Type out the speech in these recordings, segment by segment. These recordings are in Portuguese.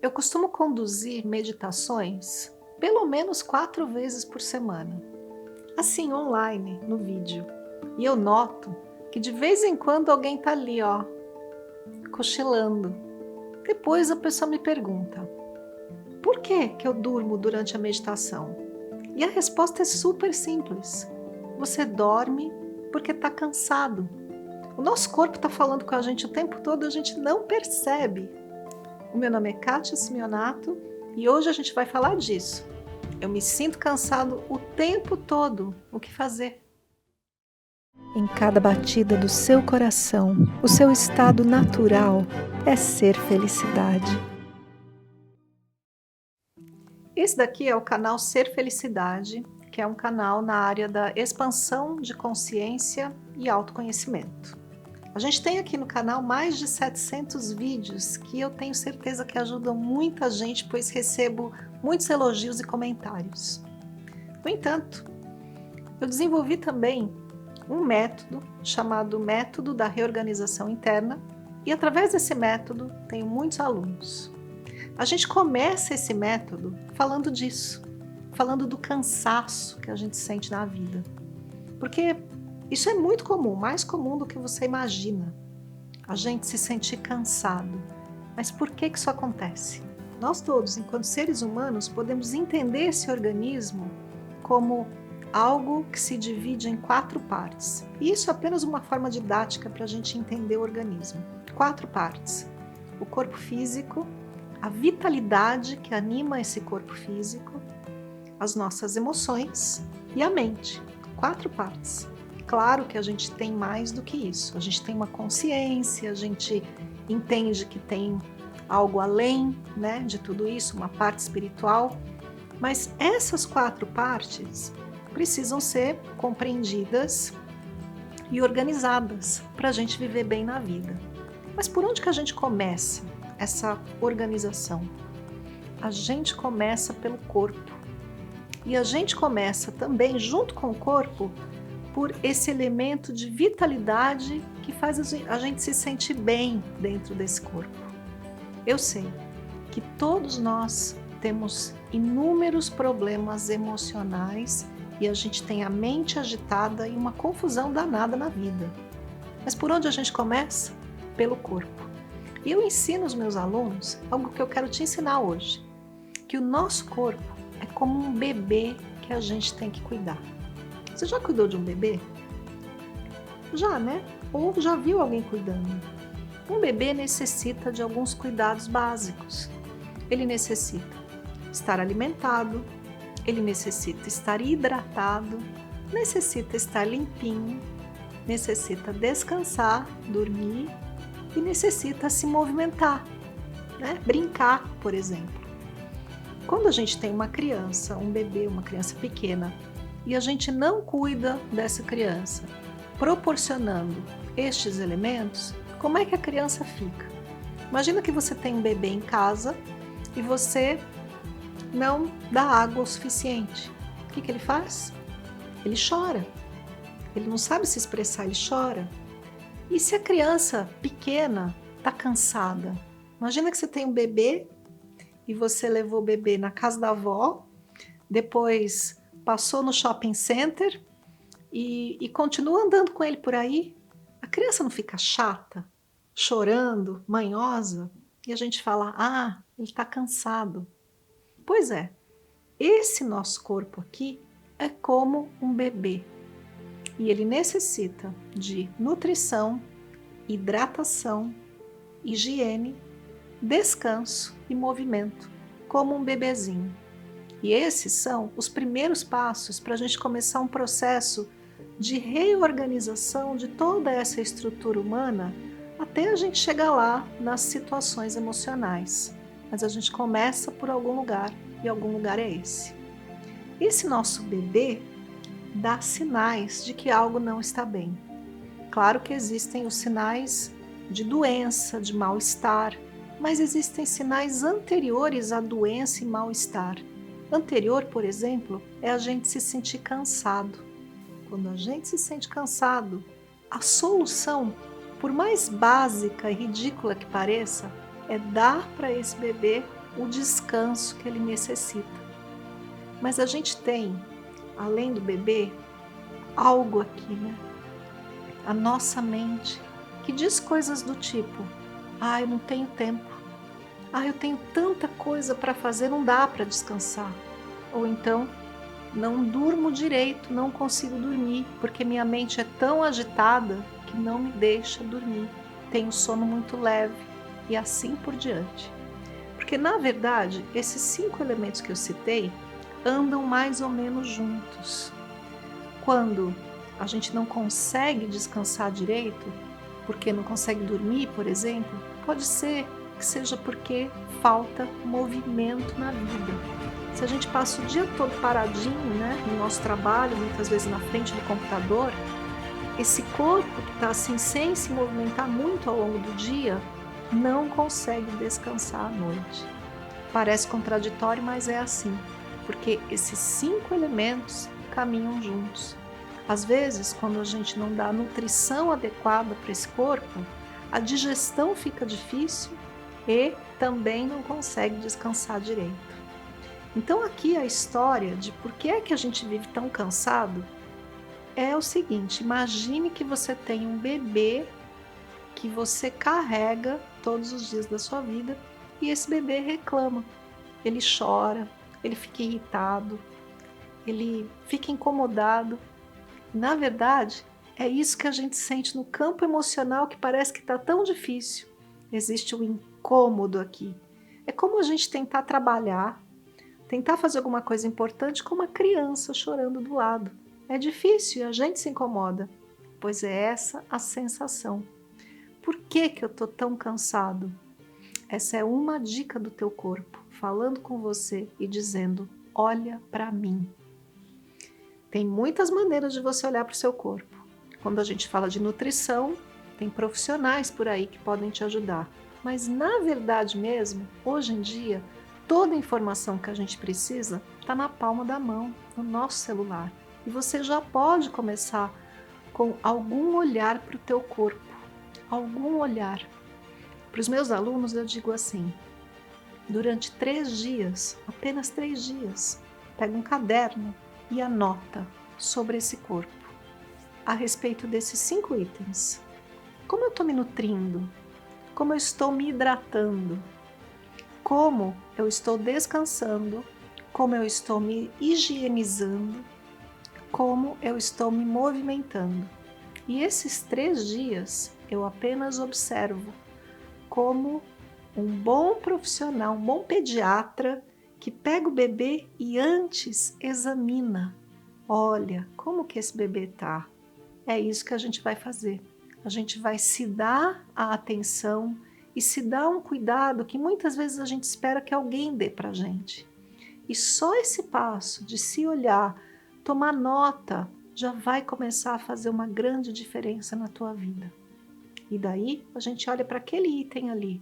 Eu costumo conduzir meditações pelo menos 4 vezes por semana, assim online, no vídeo. E eu noto que de vez em quando alguém está ali, ó, cochilando. Depois a pessoa me pergunta: por que eu durmo durante a meditação? E a resposta é super simples. Você dorme porque está cansado. O nosso corpo está falando com a gente o tempo todo e a gente não percebe. O meu nome é Kátia Simeonato e hoje a gente vai falar disso. Eu me sinto cansado o tempo todo. O que fazer? Em cada batida do seu coração, o seu estado natural é ser felicidade. Esse daqui é o canal Ser Felicidade, que é um canal na área da expansão de consciência e autoconhecimento. A gente tem aqui no canal mais de 700 vídeos que eu tenho certeza que ajudam muita gente, pois recebo muitos elogios e comentários. No entanto, eu desenvolvi também um método chamado Método da Reorganização Interna e através desse método tenho muitos alunos. A gente começa esse método falando disso, falando do cansaço que a gente sente na vida. Porque isso é muito comum, mais comum do que você imagina. A gente se sentir cansado. Mas por que isso acontece? Nós todos, enquanto seres humanos, podemos entender esse organismo como algo que se divide em 4 partes. E isso é apenas uma forma didática para a gente entender o organismo. 4 partes. O corpo físico, a vitalidade que anima esse corpo físico, as nossas emoções e a mente. 4 partes. Claro que a gente tem mais do que isso. A gente tem uma consciência, a gente entende que tem algo além, né, de tudo isso, uma parte espiritual. Mas essas 4 partes precisam ser compreendidas e organizadas para a gente viver bem na vida. Mas por onde que a gente começa essa organização? A gente começa pelo corpo. E a gente começa também, junto com o corpo, por esse elemento de vitalidade que faz a gente se sentir bem dentro desse corpo. Eu sei que todos nós temos inúmeros problemas emocionais e a gente tem a mente agitada e uma confusão danada na vida. Mas por onde a gente começa? Pelo corpo. E eu ensino os meus alunos algo que eu quero te ensinar hoje, que o nosso corpo é como um bebê que a gente tem que cuidar. Você já cuidou de um bebê? Já, né? Ou já viu alguém cuidando? Um bebê necessita de alguns cuidados básicos. Ele necessita estar alimentado, ele necessita estar hidratado, necessita estar limpinho, necessita descansar, dormir e necessita se movimentar, né? Brincar, por exemplo. Quando a gente tem uma criança, um bebê, uma criança pequena, e a gente não cuida dessa criança, proporcionando estes elementos, como é que a criança fica? Imagina que você tem um bebê em casa e você não dá água o suficiente. O que ele faz? Ele chora. Ele não sabe se expressar, ele chora. E se a criança pequena está cansada? Imagina que você tem um bebê e você levou o bebê na casa da avó, depois passou no shopping center e continua andando com ele por aí. A criança não fica chata, chorando, manhosa, e a gente fala: ah, ele está cansado. Pois é, esse nosso corpo aqui é como um bebê e ele necessita de nutrição, hidratação, higiene, descanso e movimento, como um bebezinho. E esses são os primeiros passos para a gente começar um processo de reorganização de toda essa estrutura humana até a gente chegar lá nas situações emocionais. Mas a gente começa por algum lugar e algum lugar é esse. Esse nosso bebê dá sinais de que algo não está bem. Claro que existem os sinais de doença, de mal-estar, mas existem sinais anteriores à doença e mal-estar. Anterior, por exemplo, é a gente se sentir cansado. Quando a gente se sente cansado, a solução, por mais básica e ridícula que pareça, é dar para esse bebê o descanso que ele necessita. Mas a gente tem, além do bebê, algo aqui, né? A nossa mente, que diz coisas do tipo: eu não tenho tempo. Eu tenho tanta coisa para fazer, não dá para descansar. Ou então, não durmo direito, não consigo dormir, porque minha mente é tão agitada que não me deixa dormir. Tenho sono muito leve e assim por diante. Porque, na verdade, esses 5 elementos que eu citei andam mais ou menos juntos. Quando a gente não consegue descansar direito, porque não consegue dormir, por exemplo, pode ser que seja porque falta movimento na vida. Se a gente passa o dia todo paradinho, né, no nosso trabalho, muitas vezes na frente do computador, esse corpo que está assim sem se movimentar muito ao longo do dia, não consegue descansar à noite. Parece contraditório, mas é assim, porque esses 5 elementos caminham juntos. Às vezes, quando a gente não dá a nutrição adequada para esse corpo, a digestão fica difícil e também não consegue descansar direito. Então aqui a história de por que é que a gente vive tão cansado é o seguinte: imagine que você tem um bebê que você carrega todos os dias da sua vida e esse bebê reclama, ele chora, ele fica irritado, ele fica incomodado. Na verdade, é isso que a gente sente no campo emocional, que parece que está tão difícil. Existe um incômodo aqui. É como a gente tentar trabalhar, tentar fazer alguma coisa importante com uma criança chorando do lado. É difícil e a gente se incomoda, pois é essa a sensação. Por que que eu estou tão cansado? Essa é uma dica do teu corpo, falando com você e dizendo: olha para mim. Tem muitas maneiras de você olhar para o seu corpo. Quando a gente fala de nutrição, tem profissionais por aí que podem te ajudar. Mas na verdade mesmo, hoje em dia, toda a informação que a gente precisa está na palma da mão, no nosso celular. E você já pode começar com algum olhar para o teu corpo. Algum olhar. Para os meus alunos eu digo assim: durante 3 dias, apenas 3 dias, pega um caderno e anota sobre esse corpo, a respeito desses 5 itens. Como eu estou me nutrindo? Como eu estou me hidratando? Como eu estou descansando? Como eu estou me higienizando? Como eu estou me movimentando? E esses 3 dias eu apenas observo como um bom profissional, um bom pediatra que pega o bebê e antes examina. Olha, como que esse bebê tá? É isso que a gente vai fazer. A gente vai se dar a atenção e se dar um cuidado que muitas vezes a gente espera que alguém dê pra gente. E só esse passo de se olhar, tomar nota, já vai começar a fazer uma grande diferença na tua vida. E daí a gente olha para aquele item ali.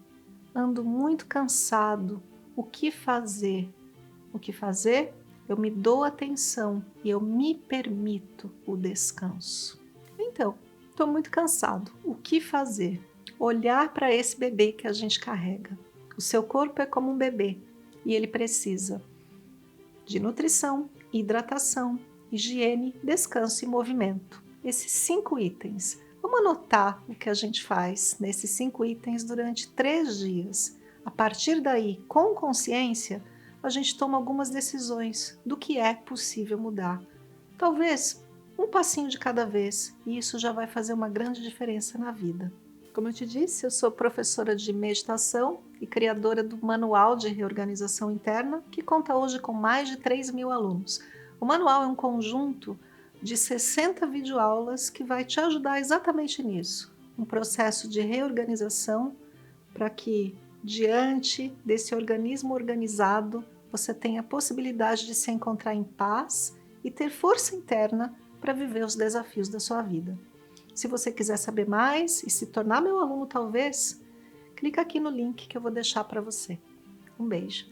Ando muito cansado. O que fazer? O que fazer? Eu me dou atenção e eu me permito o descanso. Então, estou muito cansado. O que fazer? Olhar para esse bebê que a gente carrega. O seu corpo é como um bebê e ele precisa de nutrição, hidratação, higiene, descanso e movimento. Esses 5 itens. Vamos anotar o que a gente faz nesses 5 itens durante 3 dias. A partir daí, com consciência, a gente toma algumas decisões do que é possível mudar. Talvez um passinho de cada vez, e isso já vai fazer uma grande diferença na vida. Como eu te disse, eu sou professora de meditação e criadora do Manual de Reorganização Interna, que conta hoje com mais de 3.000 alunos. O manual é um conjunto de 60 videoaulas que vai te ajudar exatamente nisso. Um processo de reorganização para que, diante desse organismo organizado, você tenha a possibilidade de se encontrar em paz e ter força interna para viver os desafios da sua vida. Se você quiser saber mais e se tornar meu aluno talvez, clica aqui no link que eu vou deixar para você. Um beijo.